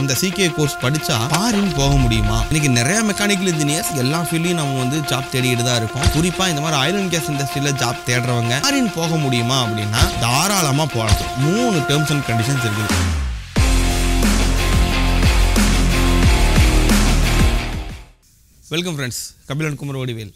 இந்த சிகே கோர்ஸ் படிச்சா ஃபாரின் போக முடியுமா? இன்னைக்கு நிறைய மெக்கானிக்கல் இன்ஜினியர்ஸ் எல்லா ஃபீல்ட்லயும் நம்ம வந்து ஜாப் தேடிட்டு தான் இருக்கோம். குறிப்பா இந்த மாதிரி ஆயில் அண்ட் கேஸ் இண்டஸ்ட்ரியில ஜாப் தேடுறவங்க ஃபாரின் போக முடியுமா அப்படின்னா தாராளமா போகலாம். 3 டேர்ம்ஸ் அண்ட் கண்டிஷன்ஸ் இருக்குது. Welcome friends, Kapil and Kumar Vadivel.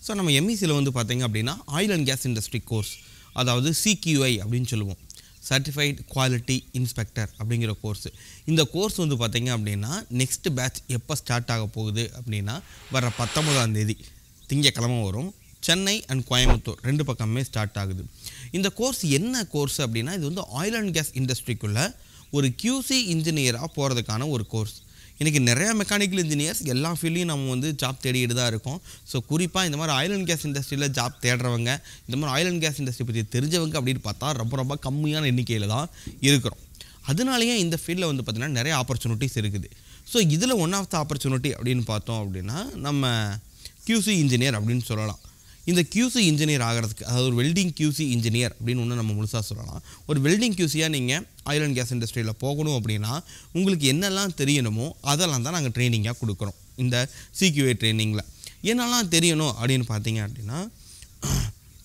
So நம்ம எம்இசியில் வந்து பார்த்தீங்க அப்படின்னா oil and gas industry course, அதாவது சிக்யூஐ அப்படின்னு சொல்லுவோம், சர்டிஃபைட் குவாலிட்டி இன்ஸ்பெக்டர் அப்படிங்கிற கோர்ஸு. இந்த கோர்ஸ் வந்து பார்த்தீங்க அப்படின்னா நெக்ஸ்ட் பேட்ச் எப்போ ஸ்டார்ட் ஆக போகுது அப்படின்னா வர 19ஆம் தேதி திங்கக்கிழமை வரும். சென்னை அண்ட் கோயம்புத்தூர் 2 பக்கமே ஸ்டார்ட் ஆகுது. இந்த கோர்ஸ் என்ன கோர்ஸ் அப்படின்னா இது வந்து ஆயில் அண்ட் கேஸ் இண்டஸ்ட்ரிக்குள்ளே ஒரு QC இன்ஜினியராக போகிறதுக்கான ஒரு கோர்ஸ். இன்றைக்கி நிறையா மெக்கானிக்கல் இன்ஜினியர்ஸ் எல்லா ஃபீல்ட்லையும் நம்ம வந்து ஜாப் தேடிட்டு தான் இருக்கோம். ஸோ குறிப்பாக இந்த மாதிரி ஆயில் அண்ட் கேஸ் இண்டஸ்ட்ரியில் ஜாப் தேடுறவங்க, இந்த மாதிரி ஆயில் அண்ட் கேஸ் இண்டஸ்ட்ரி பற்றி தெரிஞ்சவங்க அப்படின்னு பார்த்தா ரொம்ப கம்மியான எண்ணிக்கையில் தான் இருக்கிறோம். அதனாலேயே இந்த ஃபீல்டில் வந்து பார்த்திங்கன்னா நிறைய ஆப்பர்ச்சுனிட்டிஸ் இருக்குது. ஸோ இதில் ஒன் ஆஃப் த ஆப்பர்ச்சுனிட்டி அப்படின்னு பார்த்தோம் அப்படின்னா நம்ம QC இன்ஜினியர் அப்படின்னு சொல்லலாம். இந்த QC இன்ஜினியர் ஆகிறதுக்கு, அதாவது ஒரு வெல்டிங் QC இன்ஜினியர் அப்படின்னு ஒன்று நம்ம முழுசாக சொல்லலாம். ஒரு வெல்டிங் QCயாக நீங்கள் ஆயில் அண்ட் கேஸ் இண்டஸ்ட்ரியில் போகணும் அப்படின்னா உங்களுக்கு என்னெல்லாம் தெரியணுமோ அதெல்லாம் தான் நாங்கள் ட்ரைனிங்காக கொடுக்குறோம். இந்த சிக்யூஐ ட்ரைனிங்கில் என்னெல்லாம் தெரியணும் அப்படின்னு பார்த்தீங்க அப்படின்னா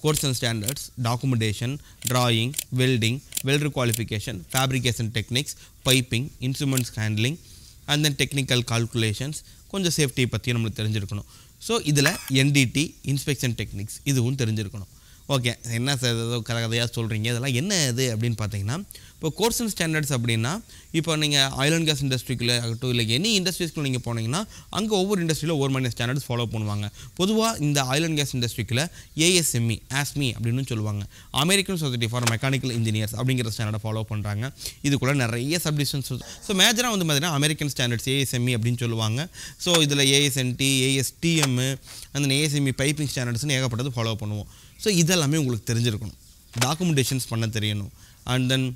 course and standards, documentation, drawing, welding, welder qualification, fabrication techniques, piping, instruments handling and then technical calculations, கொஞ்சம் சேஃப்டியை பற்றி நம்மளுக்கு தெரிஞ்சிருக்கணும். ஸோ இதில் NDT இன்ஸ்பெக்ஷன் டெக்னிக்ஸ் இதுவும் தெரிஞ்சிருக்கணும். ஓகே, என்ன சார் ஏதோ கதையாக சொல்கிறீங்க, இதெல்லாம் என்ன இது அப்படின்னு பார்த்தீங்கன்னா இப்போ கோர்ஸ் அண்ட் ஸ்டாண்டர்ட்ஸ் அப்படின்னா இப்போ நீங்கள் ஆயில் அண்ட் கேஸ் இண்டஸ்ட்ரிக்குள்ளே ஆகட்டும் இல்லை எனி இண்டஸ்ட்ரீஸ்க்குள்ள நீங்கள் போனீங்கன்னா அங்கே ஒவ்வொரு இண்டஸ்ட்ரியில் ஒவ்வொரு மாதிரி ஸ்டாண்டர்ட்ஸ் ஃபாலோ பண்ணுவாங்க. பொதுவாக இந்த ஆயில் அண்ட் கேஸ் இண்டஸ்ட்ரிக்குள்ள ASME அப்படின்னு சொல்லுவாங்க, American society for mechanical engineers அப்படிங்கிற ஸ்டாண்டர்டை ஃபாலோ பண்ணுறாங்க. இதுக்குள்ளே நிறைய சப்டிவிஷன்ஸ். ஸோ மேஜராக வந்து பார்த்தீங்கன்னா அமெரிக்கன் ஸ்டாண்டர்ட்ஸ் ASME அப்படின்னு சொல்லுவாங்க. ஸோ இதில் ASNT, ASTM அந்த ASME பைப்பிங் ஸ்டாண்டர்ட்ஸ்னு ஏகப்பட்டது ஃபாலோ பண்ணுவோம். ஸோ இதெல்லாமே உங்களுக்கு தெரிஞ்சிருக்கணும், டாக்குமெண்டேஷன்ஸ் பண்ண தெரியணும். அண்ட் தென்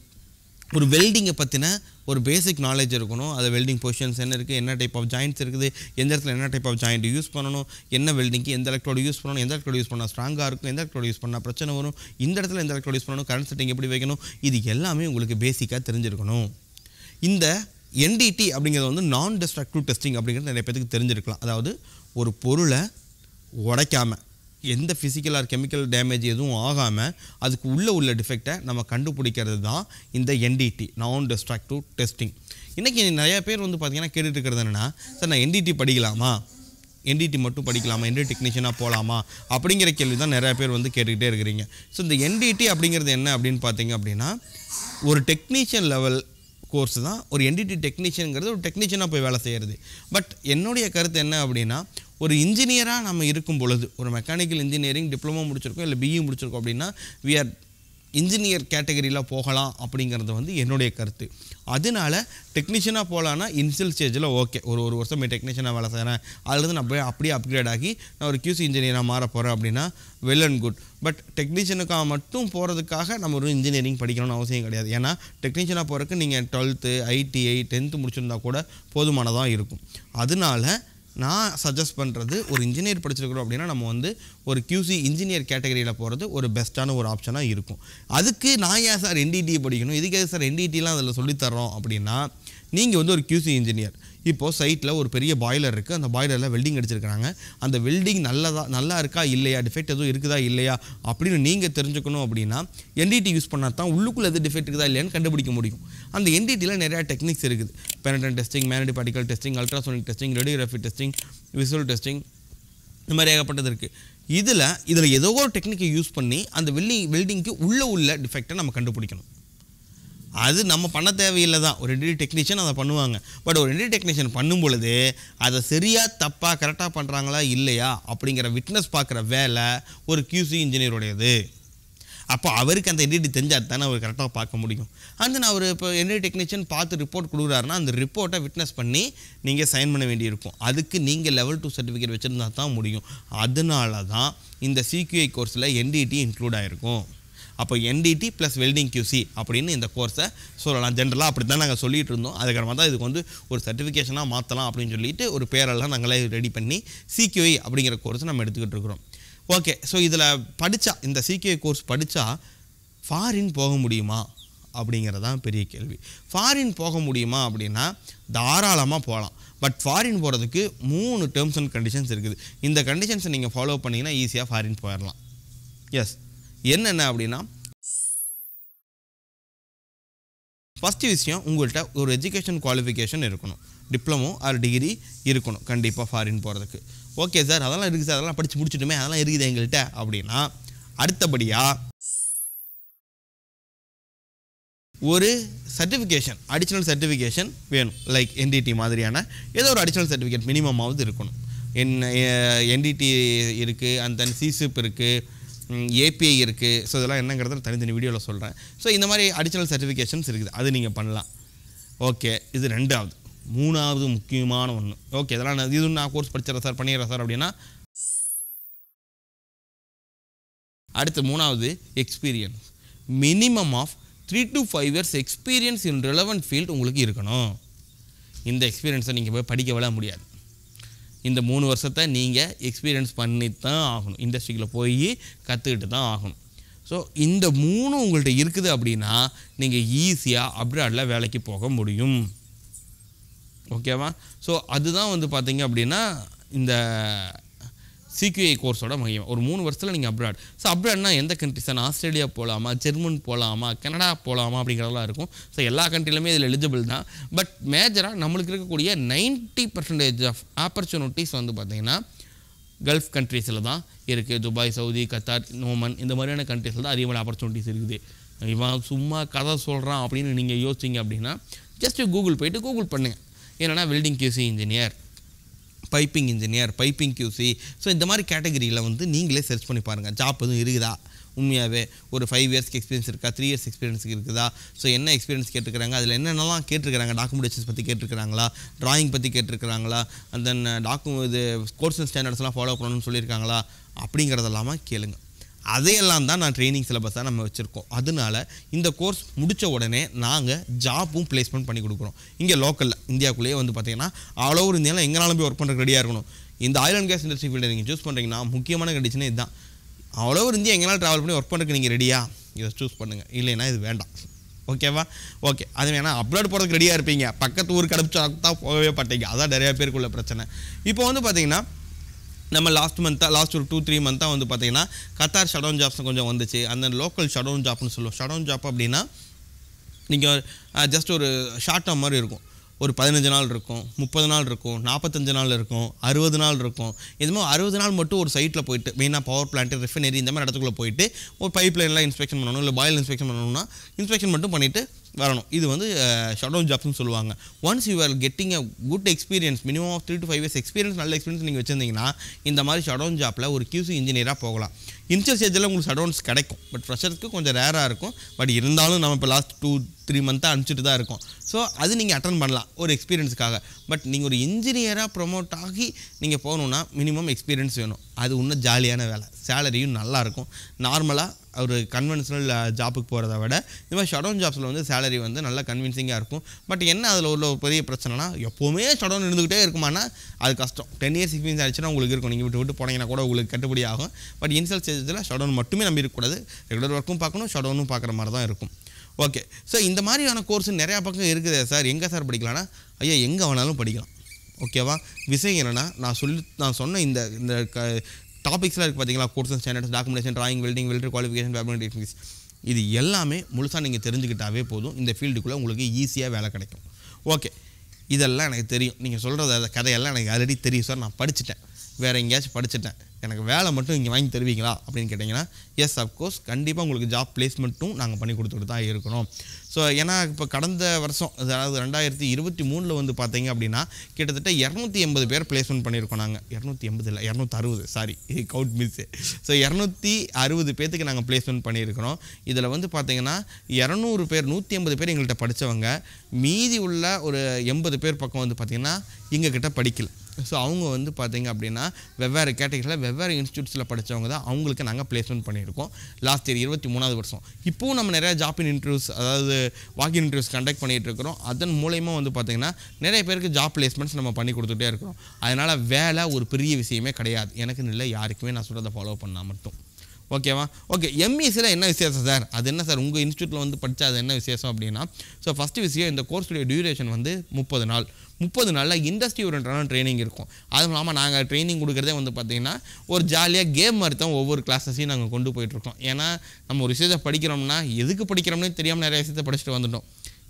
ஒரு வெல்டிங்கை பற்றின ஒரு பேசிக் நாலேஜ் இருக்கணும். அது வெல்டிங் பொசிஷன்ஸ் என்ன இருக்குது, என்ன டைப் ஆஃப் ஜாயிண்ட்ஸ் இருக்குது, எந்த இடத்துல என்ன டைப் ஆஃப் ஜாயிண்ட் யூஸ் பண்ணணும், என்ன வெல்டிங்க்கு எந்த எலக்ட்ரோடு யூஸ் பண்ணணும், எந்த எலக்ட்ரோடு யூஸ் பண்ணால் ஸ்ட்ராங்காக இருக்கும், எந்த எலக்ட்ரோடு யூஸ் பண்ணால் பிரச்சனை வரும், இந்த இடத்துல எந்த எலக்ட்ரோடு யூஸ் பண்ணணும், கரண்ட் செட்டிங் எப்படி வைக்கணும், இது எல்லாமே உங்களுக்கு பேசிக்காக தெரிஞ்சிருக்கணும். இந்த NDT அப்படிங்கிறது வந்து நான் டெஸ்ட்ரக்டிவ் டெஸ்டிங் அப்படிங்கிறது நிறைய பேருக்கு தெரிஞ்சிருக்கலாம். அதாவது ஒரு பொருளை உடைக்காமல் எந்த ஃபிசிக்கல் ஆர் கெமிக்கல் டேமேஜ் எதுவும் ஆகாமல் அதுக்கு உள்ள டிஃபெக்டை நம்ம கண்டுபிடிக்கிறது தான் இந்த NDT நான் டெஸ்ட்ரக்டிவ் டெஸ்டிங். இன்றைக்கி நிறையா பேர் வந்து பார்த்திங்கன்னா கேட்டுட்டு இருக்கிறது என்னென்னா, சார் நான் NDT படிக்கலாமா, NDT மட்டும் படிக்கலாமா, NDT டெக்னீஷியனாக போகலாமா அப்படிங்கிற கேள்வி தான் நிறையா பேர் வந்து கேட்டுக்கிட்டே இருக்கிறீங்க. ஸோ இந்த NDT அப்படிங்கிறது என்ன அப்படின்னு பார்த்தீங்க அப்படின்னா ஒரு டெக்னீஷியன் லெவல் கோர்ஸ் தான். ஒரு NDT டெக்னீஷியனுங்கிறது ஒரு டெக்னீஷியனாக போய் வேலை செய்கிறது. பட் என்னுடைய கருத்து என்ன அப்படின்னா ஒரு இன்ஜினியராக நம்ம இருக்கும் பொழுது, ஒரு மெக்கானிக்கல் இன்ஜினியரிங் டிப்ளமோ முடிச்சிருக்கோம் இல்லை BE முடிச்சிருக்கோம் அப்படின்னா we are இன்ஜினியர் கேட்டகரியில் போகலாம் அப்படிங்கிறது வந்து என்னுடைய கருத்து. அதனால டெக்னீஷியனாக போகலான்னா இனிஷியல் ஸ்டேஜில் ஓகே, ஒரு வருஷம் டெக்னீஷியனாக வேலை செய்கிறேன், அதுலேருந்து நான் அப்படியே அப்கிரேட் ஆகி நான் ஒரு QC இன்ஜினியராக மாற போகிறேன் அப்படின்னா வெல் அண்ட் குட். பட் டெக்னீஷியனுக்காக மட்டும் போகிறதுக்காக நம்ம ஒரு இன்ஜினியரிங் படிக்கணும்னு அவசியம் கிடையாது. ஏன்னா டெக்னீஷியனாக போகிறதுக்கு நீங்கள் 12th, ITI, 10th முடிச்சிருந்தா கூட போதுமானதாக இருக்கும். அதனால நான் சஜஸ்ட் பண்ணுறது ஒரு இன்ஜினியர் படிச்சிருக்கிறோம் அப்படின்னா நம்ம வந்து ஒரு QC இன்ஜினியர் கேட்டகரியில் போகிறது ஒரு பெஸ்ட்டான ஒரு ஆப்ஷனாக இருக்கும். அதுக்கு நான் ஏன் சார் NDT படிக்கணும், இதுக்கே சார் NDTலாம் அதில் சொல்லித்தரோம் அப்படின்னா நீங்கள் வந்து ஒரு QC இன்ஜினியர். இப்போது சைட்டில் ஒரு பெரிய பாய்லர் இருக்குது, அந்த பாய்லரில் வெல்டிங் அடிச்சிருக்கிறாங்க. அந்த வெல்டிங் நல்லா இருக்கா இல்லையா, டிஃபெக்ட் எதுவும் இருக்குதா இல்லையா அப்படின்னு நீங்கள் தெரிஞ்சுக்கணும் அப்படின்னா NDT யூஸ் பண்ணால் தான் உள்ளுக்குள்ளே எது டிஃபெக்ட் இருக்குதா இல்லையான்னு கண்டுபிடிக்க முடியும். அந்த NDTயில் நிறையா டெக்னிக்ஸ் இருக்குது. Penetrant testing, magnetic particle testing, ultrasonic testing, radiography testing, visual testing, இந்த மாதிரி ஏகப்பட்டது இருக்குது. இதில் ஏதோ ஒரு டெக்னிக்கை யூஸ் பண்ணி அந்த வெல்டிங்க்கு உள்ள டிஃபெக்டை நம்ம கண்டுபிடிக்கணும். அது நம்ம பண்ண தேவையில்லை தான், ஒரு NDT டெக்னீஷியன் அதை பண்ணுவாங்க. பட் ஒரு NDT டெக்னீஷியன் பண்ணும் பொழுது அதை சரியாக தப்பாக கரெக்டாக பண்ணுறாங்களா இல்லையா அப்படிங்கிற விட்னஸ் பார்க்குற வேலை ஒரு QC இன்ஜினியருடையது. அப்போ அவருக்கு அந்த NDT தெரிஞ்சால் தானே அவர் கரெக்டாக பார்க்க முடியும். நான் அவர் இப்போ NDT டெக்னீஷியன் பார்த்து ரிப்போர்ட் கொடுக்குறாருன்னா அந்த ரிப்போர்ட்டை விட்னஸ் பண்ணி நீங்கள் சைன் பண்ண வேண்டியிருக்கும். அதுக்கு நீங்கள் level 2 சர்டிஃபிகேட் வச்சுருந்தா தான் முடியும். அதனால தான் இந்த CQI கோர்ஸில் NDT இன்க்ளூட் ஆகிருக்கும். அப்போ NDT ப்ளஸ் வெல்டிங் QC அப்படின்னு இந்த கோர்ஸை சொல்லலாம். ஜென்ரலாக அப்படி தான் நாங்கள் சொல்லிகிட்டு இருந்தோம். அதுக்கப்புறமா தான் இதுக்கு வந்து ஒரு சர்டிஃபிகேஷனாக மாற்றலாம் அப்படின்னு சொல்லிட்டு ஒரு பேரெல்லாம் நாங்களே ரெடி பண்ணி CQI அப்படிங்கிற கோர்ஸை நம்ம எடுத்துக்கிட்டு இருக்கிறோம். ஓகே, ஸோ இதில் படித்தா இந்த CQI கோர்ஸ் படித்தா ஃபாரின் போக முடியுமா அப்படிங்கிறது தான் பெரிய கேள்வி. ஃபாரின் போக முடியுமா அப்படின்னா தாராளமாக போகலாம். பட் ஃபாரின் போகிறதுக்கு 3 டேர்ம்ஸ் அண்ட் கண்டிஷன்ஸ் இருக்குது. இந்த கண்டிஷன்ஸை நீங்கள் ஃபாலோ பண்ணிங்கன்னா ஈஸியாக ஃபாரின் போயிடலாம். எஸ், என்னென்ன அப்படின்னா, ஃபஸ்ட்டு விஷயம், உங்கள்கிட்ட ஒரு எஜுகேஷன் குவாலிஃபிகேஷன் இருக்கணும். டிப்ளமோ ஆர் டிகிரி இருக்கணும் கண்டிப்பாக ஃபாரின் போகிறதுக்கு. ஓகே சார், அதெல்லாம் இருக்குது சார், அதெல்லாம் படித்து முடிச்சுட்டுமே, அதெல்லாம் இருக்குது எங்கள்கிட்ட அப்படின்னா, அடுத்தபடியாக ஒரு சர்டிஃபிகேஷன், அடிஷ்னல் சர்டிஃபிகேஷன் வேணும். லைக் என்டிடி மாதிரியான ஏதோ ஒரு அடிஷ்னல் சர்டிஃபிகேட் மினிமமாவது இருக்கணும். என்டிடி இருக்குது, அண்ட் தென் சிசிப் இருக்குது, ஏபிஐ இருக்குது. ஸோ இதெல்லாம் என்னங்கிறத தனித்தனி வீடியோவில் சொல்கிறேன். ஸோ இந்த மாதிரி அடிஷ்னல் சர்டிஃபிகேஷன்ஸ் இருக்குது, அது நீங்கள் பண்ணலாம். ஓகே, இது 2வது. 3வது முக்கியமான ஒன்று. ஓகே, இதெல்லாம் இது நான் கோர்ஸ் படிச்சிடறேன் சார், பண்ணிடுறேன் சார் அப்படின்னா, அடுத்து 3வது experience. Minimum of 3 to 5 years experience in relevant field உங்களுக்கு இருக்கணும். இந்த எக்ஸ்பீரியன்ஸை நீங்கள் போய் படிக்க விட முடியாது. இந்த 3 வருஷத்தை நீங்கள் எக்ஸ்பீரியன்ஸ் பண்ணி தான் ஆகணும். இண்டஸ்ட்ரிக்குள்ளே போய் கற்றுக்கிட்டு தான் ஆகணும். ஸோ இந்த 3 உங்கள்கிட்ட இருக்குது அப்படின்னா நீங்கள் ஈஸியாக அப்ராடில் வேலைக்கு போக முடியும். ஓகேவா? ஸோ அதுதான் வந்து பார்த்தீங்க அப்படின்னா இந்த சிக்யூஐ கோர்ஸோட மையம். ஒரு 3 வருஷத்தில் நீங்கள் அப்ராட். ஸோ அப்ராட்னா எந்த கண்ட்ரிஸ்? ஆஸ்திரேலியா போகலாமா, ஜெர்மன் போகலாமா, கனடா போகலாமா அப்படிங்கிறதெல்லாம் இருக்கும். ஸோ எல்லா கண்ட்ரிலுமே இதில் எலிஜிபிள் தான். பட் மேஜராக நம்மளுக்கு இருக்கக்கூடிய 90% ஆஃப் ஆப்பர்ச்சுனிட்டிஸ் வந்து பார்த்திங்கன்னா கல்ஃப் கண்ட்ரீஸில் தான் இருக்குது. துபாய், சவுதி, கத்தார், ஓமன் இந்த மாதிரியான கண்ட்ரீஸில் தான் அதிகமான ஆப்பர்ச்சுனிட்டிஸ் இருக்குது. இவன் சும்மா கதை சொல்கிறான் அப்படின்னு நீங்கள் யோசிச்சிங்க அப்படின்னா ஜஸ்ட்டு கூகுள் போய்ட்டு கூகுள் பண்ணுங்கள். என்னென்னா welding QC engineer, piping engineer, piping QC. So இந்த மாதிரி கேட்டகரியில் வந்து நீங்களே சர்ச் பண்ணி பாருங்கள். ஜாப் எதுவும் இருக்குதா, உண்மையாகவே ஒரு 5 இயர்ஸ்க்கு எக்ஸ்பீரியன்ஸ் இருக்கா, 3 இயர்ஸ் எக்ஸ்பீரியன்ஸுக்கு இருக்குதா, ஸோ என்ன எக்ஸ்பீரியன்ஸ் கேட்டுருக்காங்க, அதில் என்னென்னலாம் கேட்டிருக்கிறாங்க, டாக்குமெண்டேஷன்ஸ் பற்றி கேட்டிருக்கிறாங்களா, ட்ராயிங் பற்றி கேட்டிருக்கிறாங்களா, அண்ட் தென் இது கோர்ஸ் அண்ட் ஸ்டாண்டர்ட்ஸ்லாம் ஃபாலோ பண்ணணும்னு சொல்லியிருக்காங்களா அப்படிங்கிறதெல்லாமா கேளுங்க. அதையெல்லாம் தான் நான் ட்ரைனிங் சிலபஸாக நம்ம வச்சுருக்கோம். அதனால இந்த கோர்ஸ் முடித்த உடனே நாங்கள் ஜாப்பும் பிளேஸ்மெண்ட் பண்ணி கொடுக்குறோம். இங்கே லோக்கலில் இந்தியாவுக்குள்ளேயே வந்து பார்த்திங்கன்னா ஆல் ஓவர் இந்தியாவில் எங்கேனாலும் போய் ஒர்க் பண்ணுறதுக்கு ரெடியாக இருக்கணும். இந்த ஆயில் அண்ட் கேஸ் இண்டஸ்ட்ரி ஃபீல்டை நீங்கள் சூஸ் பண்ணுறீங்கன்னா முக்கியமான கண்டிஷனே இதுதான். ஆல் ஓவர் இந்தியா எங்கேனாலும் ட்ராவல் பண்ணி ஒர்க் பண்ணுறதுக்கு நீங்கள் ரெடியாக, இதை சூஸ் பண்ணுங்கள். இல்லைன்னா இது வேண்டாம். ஓகேவா? ஓகே, அது வேணால் அப்ராட் போகிறதுக்கு ரெடியாக இருப்பீங்க, பக்கத்து ஊர் கிடச்சா தான் போகவே மாட்டீங்க. அதான் நிறையா பேருக்குள்ள பிரச்சனை. இப்போ வந்து பார்த்திங்கன்னா நம்ம லாஸ்ட் ஒரு 2-3 மந்த்தாக வந்து பார்த்திங்கன்னா கத்தார் ஷடவுன் ஜாப்ஸ் கொஞ்சம் வந்துச்சு. அந்த லோக்கல் ஷடவுன் ஜாப்னு சொல்லுவோம். ஷடவுன் ஜாப் அப்படின்னா நீங்கள் ஜஸ்ட் ஒரு ஷார்ட் டேர்ம் மாதிரி இருக்கும். ஒரு 15 நாள் இருக்கும், 30 நாள் இருக்கும், 45 நாள் இருக்கும், 60 நாள் இருக்கும். இதுமாதிரி 60 நாள் மட்டும் ஒரு சைட்டில் போயிட்டு, மெயினாக பவர் பிளான்ட்டு, ரெஃபினரி இந்த மாதிரி இடத்துக்குள்ளே போயிட்டு ஒரு பைப் லைன்லாம் இன்ஸ்பெக்ஷன் பண்ணணும், இல்லை பாயில் இன்ஸ்பெக்ஷன் பண்ணணும்னா இன்ஸ்பெக்ஷன் மட்டும் பண்ணிவிட்டு வரணும். இது வந்து ஷடவுன் ஜாப்ஸ்னு சொல்லுவாங்க. Once you are getting a good experience, minimum of 3 to 5 years experience, நல்ல எக்ஸ்பீரியன்ஸ் நீங்கள் வச்சுருந்தீங்கன்னா இந்த மாதிரி ஷடவுன் ஜாப்பில் ஒரு கியூசி இன்ஜினியராக போகலாம். இனிஷியல் ஸ்டேஜில் உங்களுக்கு ஷடவுன்ஸ் கிடைக்கும், பட் ஃப்ரெஷருக்கு கொஞ்சம் ரேராக இருக்கும். பட் இருந்தாலும் நம்ம இப்போ லாஸ்ட் 2-3 மந்த்தாக அனுப்பிச்சிட்டு தான் இருக்கோம். ஸோ அது நீங்கள் அட்டன் பண்ணலாம் ஒரு எக்ஸ்பீரியன்ஸுக்காக. பட் நீங்கள் ஒரு இன்ஜினியராக ப்ரொமோட் ஆகி நீங்கள் போகணுன்னா மினிமம் எக்ஸ்பீரியன்ஸ் வேணும். அது இன்னும் ஜாலியான வேலை, சேலரியும் நல்லாயிருக்கும். நார்மலாக ஒரு கன்வென்ஷனல் ஜாப்புக்கு போகிறத விட இந்த மாதிரி ஷடவுன் ஜாப்ஸில் வந்து சேலரி வந்து நல்லா கன்வின்சிங்காக இருக்கும். பட் என்ன அதில் உள்ள ஒரு பெரிய பிரச்சனைனா, எப்போவுமே ஷடவுன் இருந்துக்கிட்டே இருக்குமானா அது கஷ்டம். 10 இயர்ஸ் எக்ஸ்பீரியன்ஸ் ஆகிடுச்சுன்னா உங்களுக்கு இருக்கும். நீங்கள் விட்டு போனீங்கன்னா கூட உங்களுக்கு கட்டுப்படி ஆகும். பட் இனிஷியல் ஸ்டேஜில் ஷடவுன் மட்டுமே நம்பி இருக்கக்கூடாது. ரெகுலர் ஒர்க்கும் பார்க்கணும், ஷடவுனும் பார்க்குற மாதிரி தான் இருக்கும். ஓகே, ஸோ இந்த மாதிரியான கோர்ஸ் நிறையா பக்கம் இருக்குது சார். எங்கே சார் படிக்கலாம்னா, ஐயா எங்கே வேணாலும் படிக்கலாம். ஓகேவா? விஷயம் என்னென்னா, நான் சொன்ன இந்த டாபிக்ஸ்லாம் இருக்குது பார்த்தீங்களா, course and standards, documentation, drawing, welding, welder qualification, fabric techniques, இது எல்லாமே முழுசாக நீங்கள் தெரிஞ்சுக்கிட்டாவே போதும். இந்த ஃபீல்டுக்குள்ளே உங்களுக்கு ஈஸியாக வேலை கிடைக்கும். ஓகே, இதெல்லாம் எனக்கு தெரியும். நீங்கள் சொல்கிறத கதையெல்லாம் எனக்கு ஆல்ரெடி தெரியும் சார், நான் படிச்சுட்டேன், வேறு எங்கேயாச்சும் படிச்சுட்டேன், எனக்கு வேலை மட்டும் இங்கே வாங்கி தருவீங்களா அப்படின்னு கேட்டிங்கன்னா, எஸ் அஃப்கோர்ஸ், கண்டிப்பாக உங்களுக்கு ஜாப் பிளேஸ்மெண்ட்டும் நாங்கள் பண்ணி கொடுத்துட்டு தான் இருக்கணும். ஸோ ஏன்னா இப்போ கடந்த வருஷம், அதாவது 2023 வந்து பார்த்தீங்க அப்படின்னா கிட்டத்தட்ட 280 பேர் பிளேஸ்மெண்ட் பண்ணியிருக்கோம். நாங்கள் 280 இல்லை 260, சாரி கவுண்ட் மிஸ்ஸு. ஸோ 260 பேர்த்துக்கு நாங்கள் பிளேஸ்மெண்ட் பண்ணியிருக்கிறோம். இதில் வந்து பார்த்தீங்கன்னா 200 பேர், 180 பேர் எங்கள்கிட்ட படித்தவங்க, மீதி உள்ள ஒரு 80 பேர் பக்கம் வந்து பார்த்திங்கன்னா எங்ககிட்ட படிக்கல. ஸோ அவங்க வந்து பார்த்திங்க அப்படின்னா வெவ்வேறு கேட்டகரியில் வெவ்வேறு இன்ஸ்டியூட்ஸில் படித்தவங்க தான், அவங்களுக்கு நாங்கள் பிளேஸ்மெண்ட் பண்ணியிருக்கோம் லாஸ்ட் இயர் 23வது வருஷம். இப்போவும் நம்ம நிறையா ஜாப் இன்டர்வியூஸ், அதாவது வாக்கின் இன்டர்வியூஸ் கண்டக்ட் பண்ணிகிட்டு இருக்கிறோம். அதன் மூலயமா வந்து பார்த்திங்கன்னா நிறைய பேருக்கு ஜாப் பிளேஸ்மெண்ட்ஸ் நம்ம பண்ணி கொடுத்துட்டே இருக்கிறோம். அதனால் வேலை ஒரு பெரிய விஷயமே கிடையாது. எனக்குன்னு இல்லை, யாருக்குமே நான் சொல்கிறத ஃபாலோ பண்ணால் மட்டும். ஓகேவா? ஓகே, எம்இசியில் என்ன விசேஷம் சார்? அது என்ன சார் உங்கள் இன்ஸ்டியூட்டில் வந்து படித்தா அது என்ன விசேஷம் அப்படின்னா, ஸோ ஃபஸ்ட்டு விஷயம் இந்த கோர்ஸுடைய டியூரேஷன் வந்து 30 நாள். 30 நாளில் இண்டஸ்ட்ரி ஓரியன்டான ட்ரைனிங் இருக்கும். அதுவும் இல்லாமல் நாங்கள் ட்ரைனிங் கொடுக்குறதே வந்து பார்த்திங்கன்னா ஒரு ஜாலியாக கேம் மாதிரி தான் ஒவ்வொரு கிளாஸஸையும் நாங்கள் கொண்டு போயிட்டுருக்கோம். ஏன்னா நம்ம ஒரு விஷயத்தை படிக்கிறோம்னா எதுக்கு படிக்கிறோம்னே தெரியாமல் நிறைய விஷயத்தை படிச்சுட்டு வந்துட்டோம்.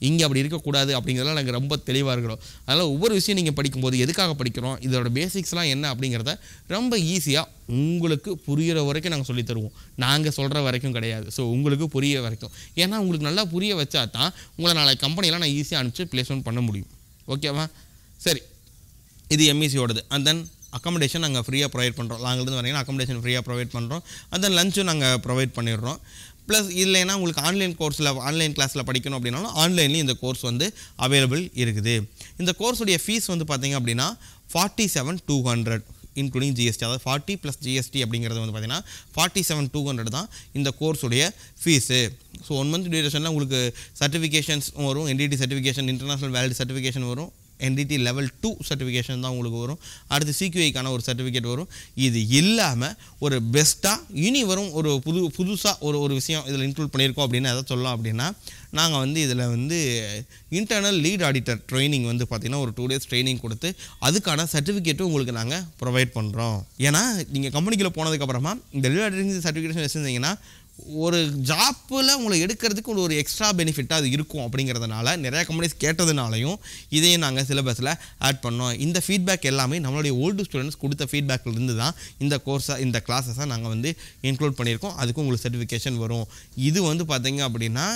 இங்கே அப்படி இருக்கக்கூடாது அப்படிங்கிறதுலாம் நாங்கள் ரொம்ப தெளிவாக இருக்கிறோம். அதனால் ஒவ்வொரு விஷயம் நீங்கள் படிக்கும்போது எதுக்காக படிக்கிறோம், இதோட பேசிக்ஸ்லாம் என்ன அப்படிங்கிறத ரொம்ப ஈஸியாக உங்களுக்கு புரிகிற வரைக்கும் நாங்கள் சொல்லித் தருவோம். நாங்கள் சொல்கிற வரைக்கும் கிடையாது. ஸோ உங்களுக்கு புரிய வரைக்கும். ஏன்னா உங்களுக்கு நல்லா புரிய வச்சா தான் உங்களை நாளைக்கு கம்பெனியெலாம் நான் ஈஸியாக அனுப்பிச்சு ப்ளேஸ்மெண்ட் பண்ண முடியும். ஓகேவா? சரி, இது எம்இசியோடது. அண்ட் தென் அக்காமடேஷன் நாங்கள் ஃப்ரீயாக ப்ரொவைட் பண்ணுறோம். லாங்கிலேருந்து வரீங்கன்னா அக்காமடேஷன் ஃப்ரீயாக ப்ரொவைட் பண்ணுறோம். அண்ட் தென் லஞ்சும் நாங்கள் ப்ரொவைட் பண்ணிடுறோம். ப்ளஸ் இல்லைன்னா உங்களுக்கு ஆன்லைன் கிளாஸில் படிக்கணும் அப்படின்னாலும் ஆன்லைன்லேயும் இந்த கோர்ஸ் வந்து அவைலபிள் இருக்குது. இந்த கோர்ஸுடைய ஃபீஸ் வந்து பார்த்திங்க அப்படின்னா 47,200 இன்க்ளூடிங் ஜிஎஸ்டி. அதாவது 40 + ஜிஎஸ்டி அப்படிங்கிறது வந்து பார்த்திங்கன்னா 47,200 தான் இந்த கோர்ஸுடைய ஃபீஸு. ஸோ 1 மந்த் டியூரேஷனில் உங்களுக்கு சர்டிஃபிகேஷன்ஸ் வரும். Entity certification, international valid certification வரும். என்டிடி லெவல் 2 சர்டிஃபிகேஷன் தான் உங்களுக்கு வரும். அடுத்து சிக்யூஐக்கான ஒரு சர்டிஃபிகேட் வரும். இது இல்லாமல் ஒரு பெஸ்ட்டாக இனி வரும் ஒரு புதுசாக ஒரு விஷயம் இதில் இன்க்ளூட் பண்ணியிருக்கோம் அப்படின்னு எதை சொல்லலாம் அப்படின்னா, நாங்கள் வந்து இதில் வந்து இன்டர்னல் லீட் ஆடிட்டர் ட்ரைனிங் வந்து பார்த்திங்கன்னா ஒரு 2 days ட்ரைனிங் கொடுத்து அதுக்கான சர்டிஃபிகேட்டும் உங்களுக்கு நாங்கள் ப்ரொவைட் பண்ணுறோம். ஏன்னா நீங்கள் கம்பெனிக்குள்ளே போனதுக்கப்புறமா இந்த லீட் ஆடிட்டிங் சர்டிஃபிகேஷன் வச்சுருந்தீங்கன்னா ஒரு ஜாப்பில் உங்களை எடுக்கிறதுக்கு ஒரு எக்ஸ்ட்ரா பெனிஃபிட்டாக அது இருக்கும். அப்படிங்கிறதுனால நிறையா கம்பெனிஸ் கேட்டதுனாலையும் இதையும் நாங்கள் சிலபஸில் ஆட் பண்ணோம். இந்த ஃபீட்பேக் எல்லாமே நம்மளுடைய ஓல்டு ஸ்டூடெண்ட்ஸ் கொடுத்த ஃபீட்பேக்லேருந்து தான் இந்த கிளாஸஸை நாங்கள் வந்து இன்க்ளூட் பண்ணியிருக்கோம். அதுக்கும் உங்களுக்கு சர்டிஃபிகேஷன் வரும். இது வந்து பார்த்திங்க அப்படின்னா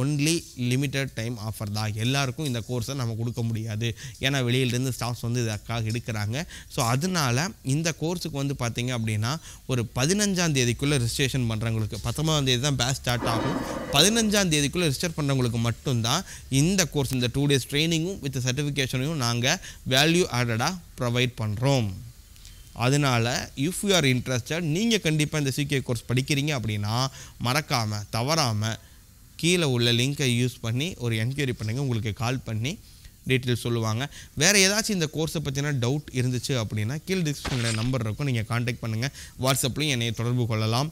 ஒன்லி லிமிட்டட் டைம் ஆஃபர் தான். எல்லாருக்கும் இந்த கோர்ஸை நம்ம கொடுக்க முடியாது. ஏன்னா வெளியிலேருந்து ஸ்டாஃப்ஸ் வந்து இதுக்காக எடுக்கிறாங்க. ஸோ அதனால் இந்த கோர்ஸுக்கு வந்து பார்த்திங்க அப்படின்னா ஒரு 15ஆம் தேதிக்குள்ளே ரிஜிஸ்ட்ரேஷன் பண்ணுறவங்களுக்கு, 19ஆம் தேதி தான் பேட்ச் ஸ்டார்ட் ஆகும். 15ஆம் தேதிக்குள்ளே ரிஜிஸ்டர் பண்ணுறவங்களுக்கு மட்டும்தான் இந்த கோர்ஸ், இந்த 2 days ட்ரைனிங்கும் வித் சர்டிஃபிகேஷனையும் நாங்கள் வேல்யூ ஆடடாக ப்ரொவைட் பண்ணுறோம். அதனால் இஃப் யூ ஆர் இன்ட்ரெஸ்டட், நீங்கள் கண்டிப்பாக இந்த சிகே கோர்ஸ் படிக்கிறீங்க அப்படின்னா மறக்காமல் தவறாமல் கீழே உள்ள லிங்கை யூஸ் பண்ணி ஒரு என்கொயரி பண்ணுங்கள். உங்களுக்கு கால் பண்ணி டீட்டெயில்ஸ் சொல்லுவாங்க. வேறு ஏதாச்சும் இந்த கோர்ஸை பற்றின டவுட் இருந்துச்சு அப்படின்னா கீழே டிஸ்கிரிப்ஷனில் நம்பர் இருக்கும், நீங்கள் காண்டாக்ட் பண்ணுங்கள். வாட்ஸ்அப்லையும் என்னை தொடர்பு கொள்ளலாம்.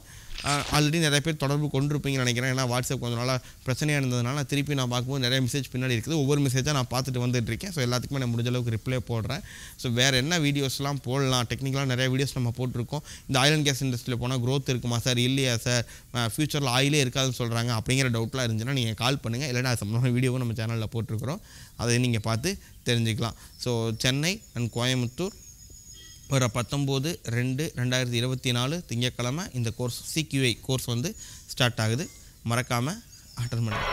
ஆல்ரெடி நிறைய பேர் தொடர்பு கொண்டிருப்பீங்கன்னு நினைக்கிறேன். ஏன்னா வாட்ஸ்அப் கொஞ்சம் நாளாக பிரச்சனையாக இருந்ததுனால திருப்பி நான் பார்க்கும்போது நிறைய மெசேஜ் பின்னாடி இருக்குது. ஒவ்வொரு மெசேஜாக நான் பார்த்துட்டு வந்துட்டுருக்கேன். ஸோ எல்லாத்துக்குமே நான் முடிஞ்ச அளவுக்கு ரிப்ளை போடுறேன். ஸோ வேறு என்ன வீடியோஸ்லாம் போடலாம், டெக்னிக்கலாக நிறைய வீடியோஸ் நம்ம போட்டிருக்கோம். இந்த ஆயில் அண்ட் கேஸ் இண்டஸ்ட்ரியில் போனால் க்ரோத் இருக்குமா சார், இல்லையா சார், ஃப்யூச்சரில் ஆயிலே இருக்காதுன்னு சொல்கிறாங்க அப்படிங்கிற டவுட்லாம் இருந்துச்சுன்னா நீங்கள் கால் பண்ணுங்கள். இல்லைனா அது சம்பந்தமான வீடியோவும் நம்ம சேனலில் போட்டிருக்கிறோம். அதை நீங்கள் பார்த்து தெரிஞ்சுக்கலாம். ஸோ சென்னை அண்ட் கோயம்புத்தூர் வர 19/2/2024 திங்கட்கிழமை இந்த கோர்ஸ் சிக்யூஐ கோர்ஸ் வந்து ஸ்டார்ட் ஆகுது. மறக்காமல் அட்டெண்ட் பண்ணுங்கள்.